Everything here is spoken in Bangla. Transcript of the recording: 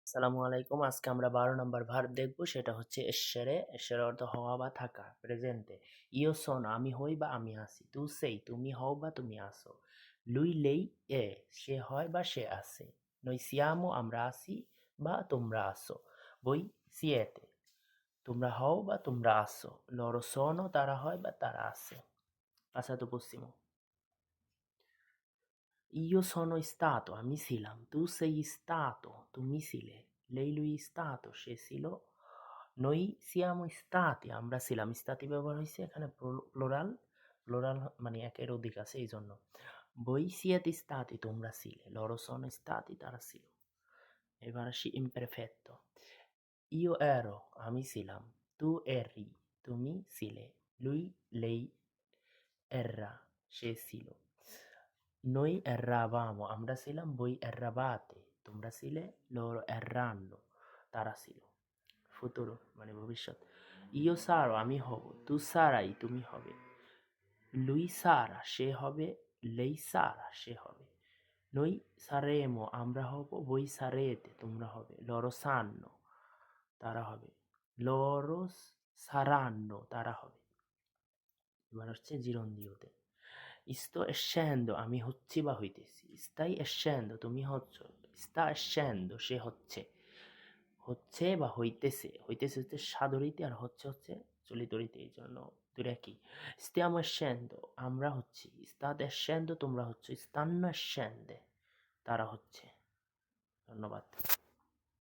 আসসালামু আলাইকুম। আজকে আমরা 12 নম্বর ভার্ব দেখব, সেটা হচ্ছে এসেরে। এসের অর্থ হওয়া বা থাকা, প্রেজেন্টে। ইও সন, আমি হই বা আমি আসি। তু সেই, তুমি হও বা তুমি আসো। লুই লেই এ, সে হয় বা সে আসে। নই সিয়ামো, আমরা আসি বা তোমরা আসো। বই সিয়েতে, তোমরা হও বা তোমরা আসো। লরো সোনো, তারা হয় বা তারা আসে। পাসাতো প্রসিমো, io sono stato, আমি ছিলাম। Tu sei stato, তুমি ছিলে। Lei lui stato, সে ছিল। Noi siamo stati, আমরা ছিলাম। stati ব্যবহার হয়েছে এখানে প্লোরাল। প্লোরাল মানে একের অধিক আছে এই জন্য। Voi siete stati, তোমরা ছিলে। Loro sono stati, তারা ছিল। এবার আসি imperfetto. Io ero, আমি ছিলাম। Tu eri, তুমি ছিলে। Lui, lei era, সে ছিল। Noi erravamo, আমরা ছিলাম। Voi erravate, তোমরা ছিলে। Loro erranno, তারা ছিল। Futuro মানে ভবিষ্যৎ। Io sarò, আমি হব। Tu sarai, তুমি হবে। Lui sarà, সে হবে। Lei sarà, সে হবে। Noi saremo, আমরা হব। Voi sarete, তোমরা হবে। Loro sanno, তারা হবে। Loro saranno, তারা হবে। এবার হচ্ছে জিরন্দিওতে। sto scendo, আমি হচ্ছি বা হইতেছি। stai scendo, তুমি হচ্ছ। sta scendo, সে হচ্ছে। হচ্ছে বা হইতেছে। হইতেছে হচ্ছে সাদরিতে, আর হচ্ছে হচ্ছে চলিতরিতে, এই জন্য দুটো একই। stiamo scendo, আমরা হচ্ছি। state scendo, তোমরা হচ্ছ। stanno scende, তারা হচ্ছে। ধন্যবাদ।